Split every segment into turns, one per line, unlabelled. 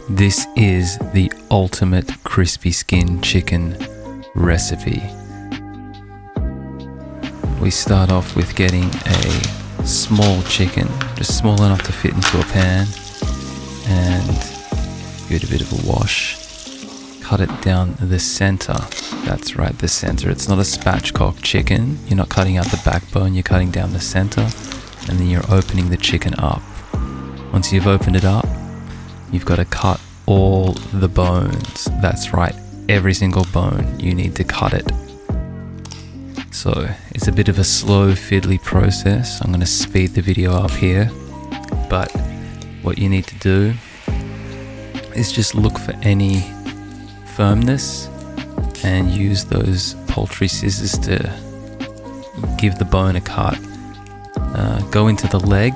This is the ultimate crispy skin chicken recipe. We start off with getting a small chicken, just small enough to fit into a pan, and give it a bit of a wash. Cut it down the center. That's right, the center. It's not a spatchcock chicken. You're not cutting out the backbone, you're cutting down the center, and then you're opening the chicken up. Once you've opened it up, you've got to cut all the bones. That's right, every single bone. You need to cut it. So it's a bit of a slow, fiddly process. I'm going to speed the video up here, but what you need to do is just look for any firmness and use those poultry scissors to give the bone a cut. Go into the leg,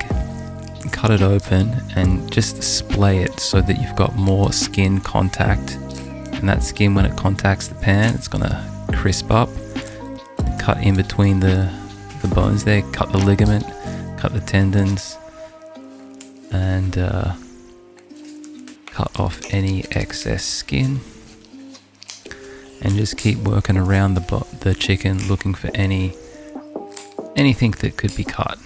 cut it open, and just splay it so that you've got more skin contact. And that skin, when it contacts the pan, it's gonna crisp up. Cut in between the bones there, cut the ligament, cut the tendons, and cut off any excess skin. And just keep working around the chicken, looking for anything that could be cut,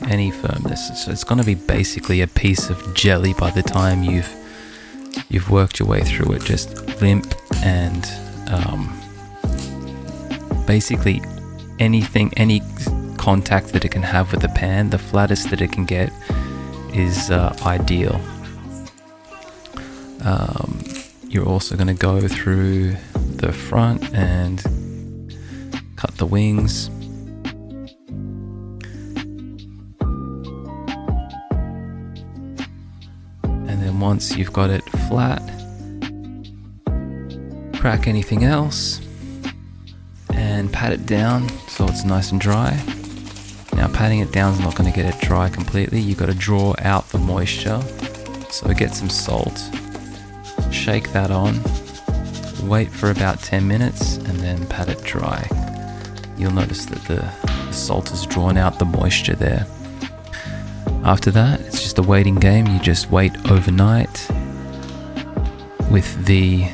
any firmness. So it's going to be basically a piece of jelly by the time you've worked your way through it. Just limp and basically anything, any contact that it can have with the pan, the flattest that it can get is ideal. You're also going to go through the front and cut the wings. And then once you've got it flat, crack anything else and pat it down so it's nice and dry. Now, patting it down is not going to get it dry completely. You've got to draw out the moisture. So get some salt, shake that on, wait for about 10 minutes, and then pat it dry. You'll notice that the salt has drawn out the moisture there. After that, it's just a waiting game. You just wait overnight with the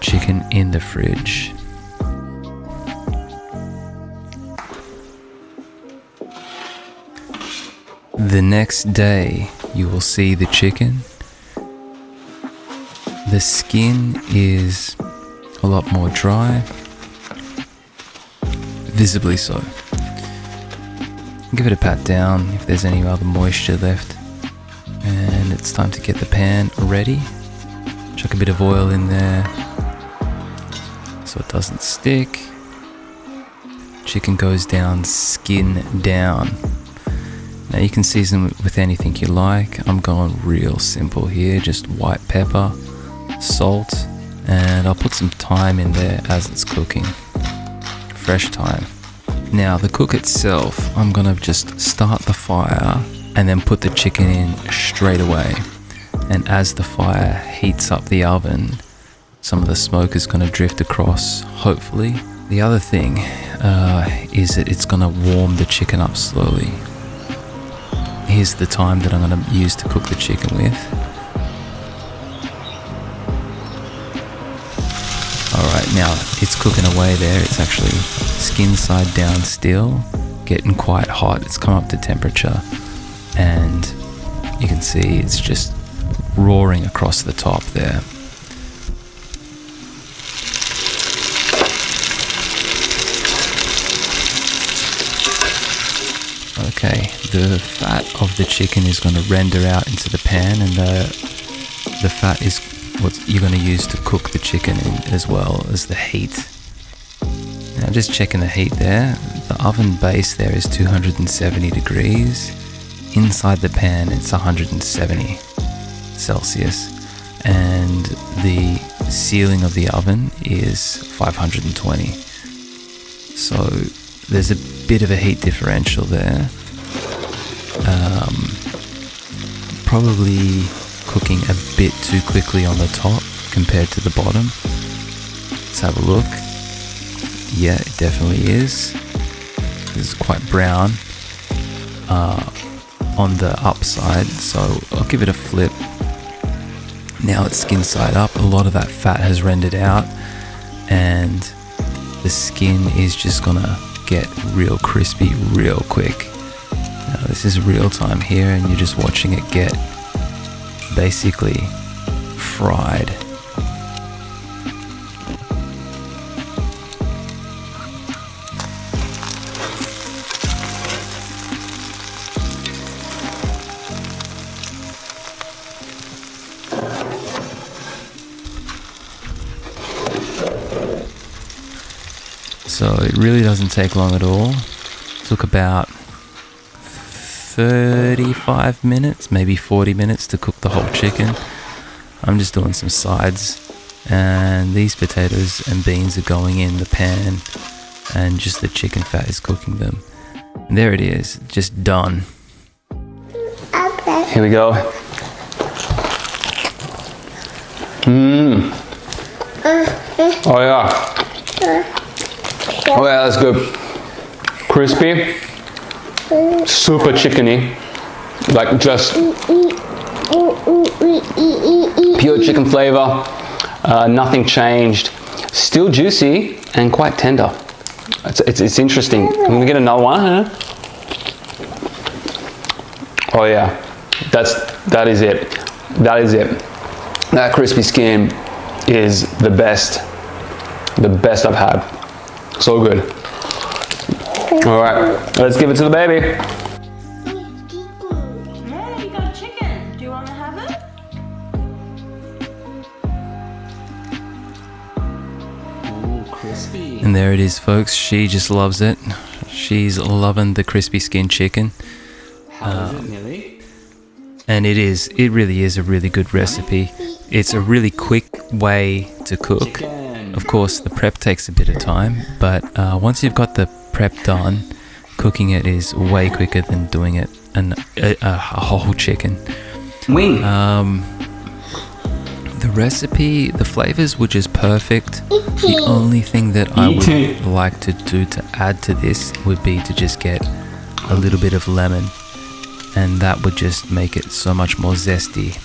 chicken in the fridge. The next day, you will see the chicken. The skin is a lot more dry, visibly so. Give it a pat down if there's any other moisture left. And it's time to get the pan ready. Chuck a bit of oil in there so it doesn't stick. Chicken goes down, skin down. Now you can season with anything you like. I'm going real simple here, just white pepper, salt, and I'll put some thyme in there as it's cooking. Fresh thyme. Now the cook itself, I'm gonna just start the fire and then put the chicken in straight away. And as the fire heats up the oven, some of the smoke is gonna drift across, hopefully. The other thing is that it's gonna warm the chicken up slowly. Here's the time that I'm going to use to cook the chicken with. Alright, now it's cooking away there. It's actually skin side down still, getting quite hot. It's come up to temperature, and you can see it's just roaring across the top there. Okay, the fat of the chicken is going to render out into the pan, and the fat is what you're going to use to cook the chicken in, as well as the heat. Now just checking the heat there, the oven base there is 270 degrees. Inside the pan it's 170 Celsius, and the ceiling of the oven is 520. So there's a bit of a heat differential there. Probably cooking a bit too quickly on the top compared to the bottom. Let's have a look. Yeah, it definitely is. It's quite brown. on the upside, so I'll give it a flip. Now it's skin side up. A lot of that fat has rendered out, and the skin is just gonna get real crispy real quick. Now this is real time here, and you're just watching it get basically fried. So it really doesn't take long at all. Took about 35 minutes, maybe 40 minutes to cook the whole chicken. I'm just doing some sides, and these potatoes and beans are going in the pan, and just the chicken fat is cooking them. And there it is, just done.
Here we go. Oh yeah. Oh yeah, that's good. Crispy, super chickeny, like just pure chicken flavor, nothing changed. Still juicy and quite tender. It's interesting. I'm gonna get another one. Huh? Oh yeah, that is it. That is it. That crispy skin is the best I've had. So good. All right, let's give it to the baby.
Yeah, you got a chicken. Do you want to have it?
Ooh, crispy.
And there it is, folks. She just loves it. She's loving the crispy skin chicken.
How is it, Millie?
And it really is a really good recipe. It's a really quick way to cook. Of course, the prep takes a bit of time, but once you've got the prep done, cooking it is way quicker than doing it a whole chicken.
Wing.
The recipe, the flavors were just perfect. The only thing that I would like to do to add to this would be to just get a little bit of lemon, and that would just make it so much more zesty.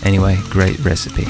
Anyway, great recipe.